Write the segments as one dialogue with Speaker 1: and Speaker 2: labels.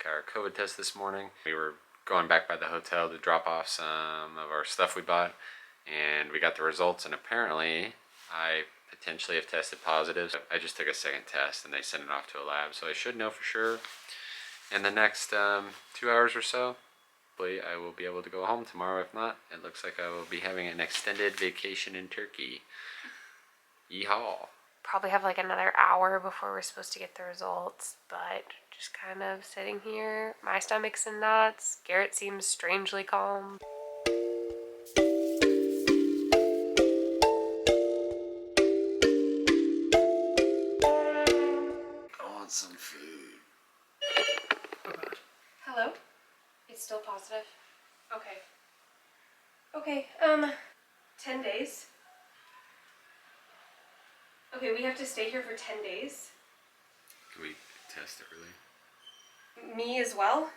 Speaker 1: our COVID test this morning. We were going back by the hotel to drop off some of our stuff we bought, and we got the results, and apparently I potentially have tested positive. I just took a second test and they sent it off to a lab, so I should know for sure in the next 2 hours or so. Hopefully I will be able to go home tomorrow. If not, it looks like I will be having an extended vacation in Turkey. Yeehaw.
Speaker 2: Probably have like another hour before we're supposed to get the results, but just kind of sitting here. My stomach's in knots. Garrett seems strangely calm.
Speaker 1: I want some food.
Speaker 2: Oh God. Hello? It's still positive? Okay. Okay, 10 days. Okay, we have to stay here for 10 days.
Speaker 1: Can we test early?
Speaker 2: Me as well?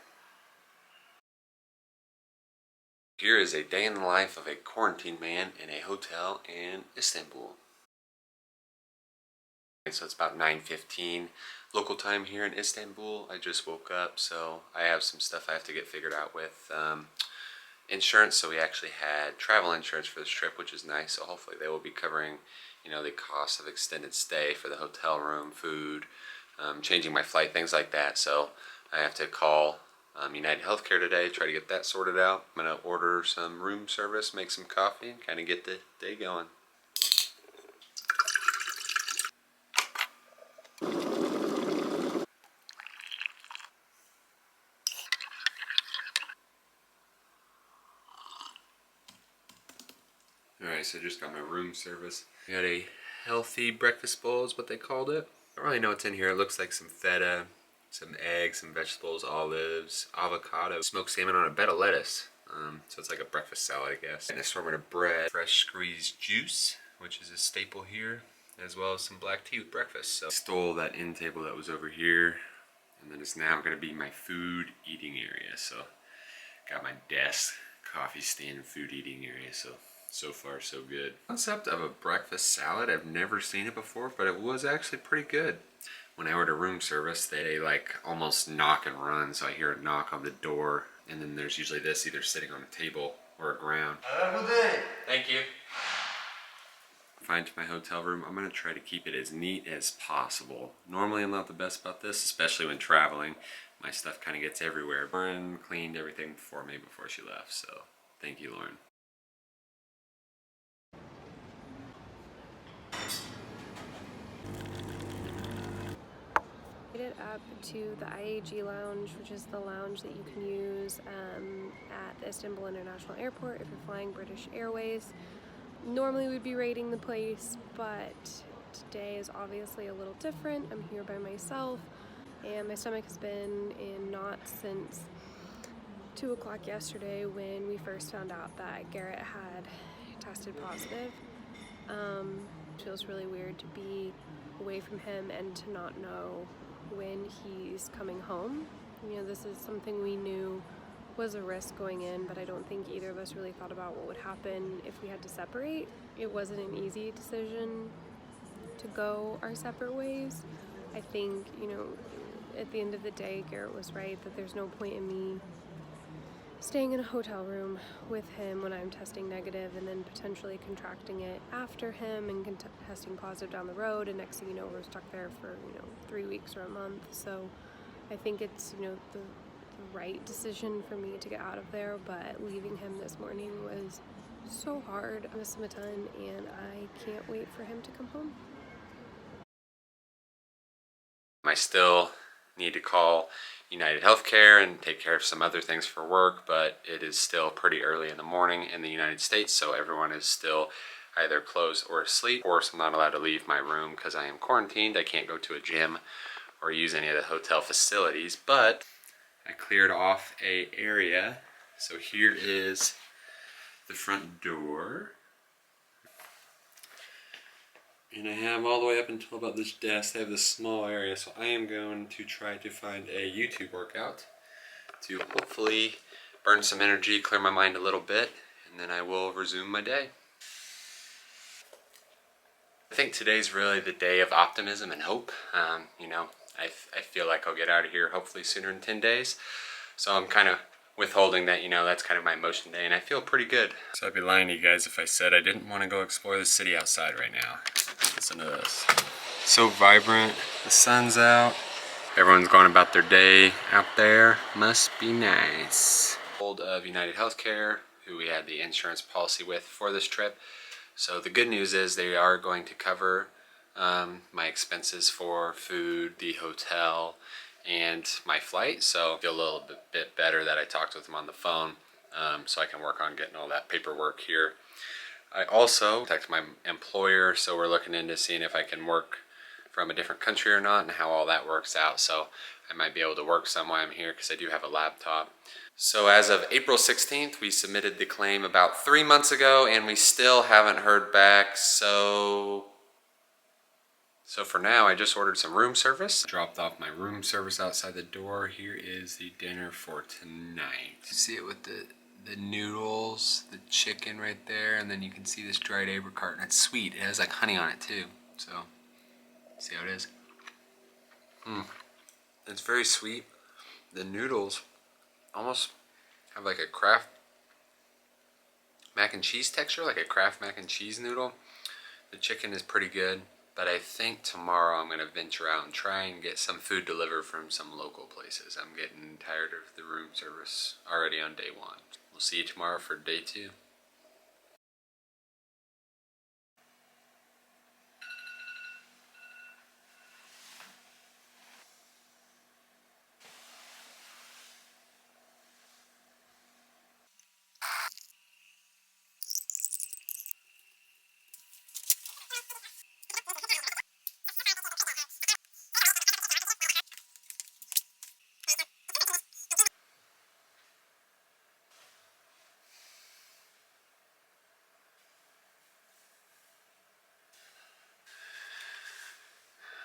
Speaker 1: Here is a day in the life of a quarantined man in a hotel in Istanbul. So it's about 9:15 local time here in Istanbul. I just woke up, so I have some stuff I have to get figured out with insurance. So we actually had travel insurance for this trip, which is nice. So hopefully they will be covering, you know, the cost of extended stay for the hotel room, food, changing my flight, things like that. So I have to call United Healthcare today, try to get that sorted out. I'm gonna order some room service, make some coffee, and kind of get the day going. Alright, so just got my room service. I got a healthy breakfast bowl is what they called it. I don't really know what's in here. It looks like some feta, some eggs, some vegetables, olives, avocado, smoked salmon on a bed of lettuce. So it's like a breakfast salad, I guess. And an assortment of bread, fresh squeezed juice, which is a staple here, as well as some black tea with breakfast. So I stole that end table that was over here, and then it's now going to be my food eating area. So got my desk, coffee stand, food eating area. So far so good. Concept of a breakfast salad, I've never seen it before, but it was actually pretty good. When I order room service, they like almost knock and run, so I hear a knock on the door, and then there's usually this either sitting on a table or a ground. Have a good day. Thank you. Find my hotel room. I'm gonna try to keep it as neat as possible. Normally I'm not the best about this, especially when traveling. My stuff kind of gets everywhere. Lauren cleaned everything for me before she left, so thank you, Lauren.
Speaker 2: Made it up to the IAG lounge, which is the lounge that you can use at the Istanbul International Airport if you're flying British Airways. Normally we'd be raiding the place, but today is obviously a little different. I'm here by myself, and my stomach has been in knots since 2 o'clock yesterday when we first found out that Garrett had tested positive. It feels really weird to be away from him and to not know when he's coming home. You know, this is something we knew was a risk going in, but I don't think either of us really thought about what would happen if we had to separate. It wasn't an easy decision to go our separate ways. I think, you know, at the end of the day, Garrett was right that there's no point in me staying in a hotel room with him when I'm testing negative and then potentially contracting it after him and testing positive down the road, and next thing you know we're stuck there for 3 weeks or a month. So I think it's the right decision for me to get out of there, but leaving him this morning was so hard. I miss him a ton and I can't wait for him to come home.
Speaker 1: I still need to call United Healthcare and take care of some other things for work, but it is still pretty early in the morning in the United States, so everyone is still either closed or asleep. Of course, I'm not allowed to leave my room because I am quarantined. I can't go to a gym or use any of the hotel facilities, but I cleared off an area. So here is the front door. And I have all the way up until about this desk. I have this small area, so I am going to try to find a YouTube workout to hopefully burn some energy, clear my mind a little bit, and then I will resume my day. I think today's really the day of optimism and hope. I feel like I'll get out of here hopefully sooner than 10 days. So I'm kind of withholding that, you know, that's kind of my motion day, and I feel pretty good. So I'd be lying to you guys if I said I didn't want to go explore the city outside right now. Listen to this. So vibrant, the sun's out, everyone's going about their day out there. Must be nice. Of United Healthcare, who we had the insurance policy with for this trip. So the good news is they are going to cover my expenses for food, the hotel, and my flight. So I feel a little bit better that I talked with them on the phone, so I can work on getting all that paperwork here. I also contacted my employer, so we're looking into seeing if I can work from a different country or not and how all that works out. So I might be able to work some while I'm here because I do have a laptop. So as of April 16th, we submitted the claim about 3 months ago and we still haven't heard back. So for now, I just ordered some room service. Dropped off my room service outside the door. Here is the dinner for tonight. You see it with the noodles, the chicken right there, and then you can see this dried apricot, and it's sweet. It has like honey on it too. So, see how it is? It's very sweet. The noodles almost have like a Kraft mac and cheese texture, like a Kraft mac and cheese noodle. The chicken is pretty good, but I think tomorrow I'm gonna venture out and try and get some food delivered from some local places. I'm getting tired of the room service already on day one. We'll see you tomorrow for day 2.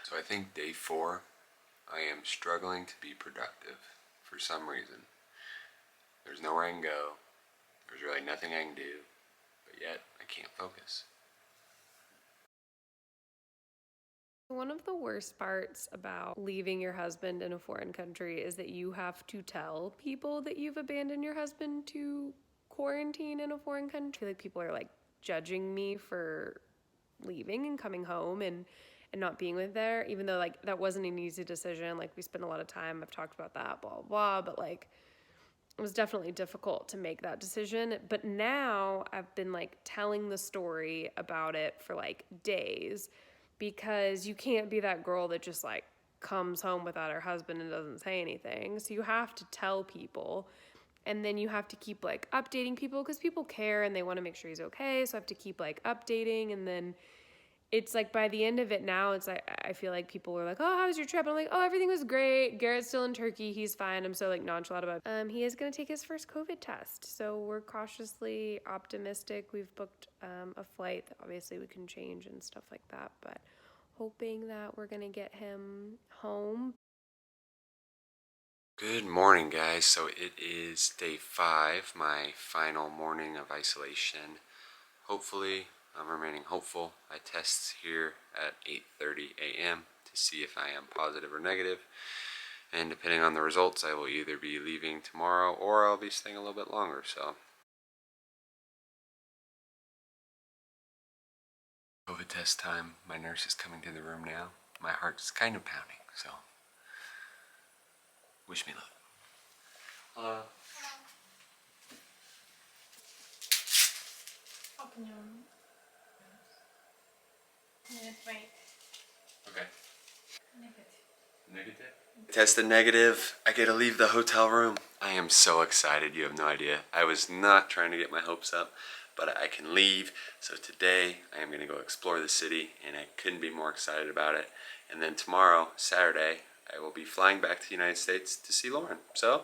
Speaker 1: So I think day 4, I am struggling to be productive for some reason. There's nowhere I can go. There's really nothing I can do, but yet I can't focus.
Speaker 2: One of the worst parts about leaving your husband in a foreign country is that you have to tell people that you've abandoned your husband to quarantine in a foreign country. Like, people are like judging me for leaving and coming home and not being with there, even though like that wasn't an easy decision. Like, we spent a lot of time, I've talked about that, blah blah blah, but like it was definitely difficult to make that decision. But now I've been like telling the story about it for like days, because you can't be that girl that just like comes home without her husband and doesn't say anything. So you have to tell people, and then you have to keep like updating people because people care and they want to make sure he's okay. So I have to keep like updating, and then it's like by the end of it now, it's like I feel like people were like, "Oh, how was your trip?" I'm like, "Oh, everything was great. Garrett's still in Turkey. He's fine." I'm so like nonchalant about it. He is gonna take his first COVID test, so we're cautiously optimistic. We've booked a flight that obviously we can change and stuff like that, but hoping that we're gonna get him home.
Speaker 1: Good morning, guys. So it is day 5, my final morning of isolation. Hopefully, I'm remaining hopeful. I test here at 8:30 a.m. to see if I am positive or negative. And depending on the results, I will either be leaving tomorrow or I'll be staying a little bit longer. So, COVID test time. My nurse is coming to the room now. My heart's kind of pounding, so wish me luck. Hello.
Speaker 3: Open your wait.
Speaker 1: Okay.
Speaker 3: Negative.
Speaker 1: Negative? Tested negative. I get to leave the hotel room. I am so excited, you have no idea. I was not trying to get my hopes up, but I can leave. So today I am going to go explore the city, and I couldn't be more excited about it. And then tomorrow, Saturday, I will be flying back to the United States to see Lauren. So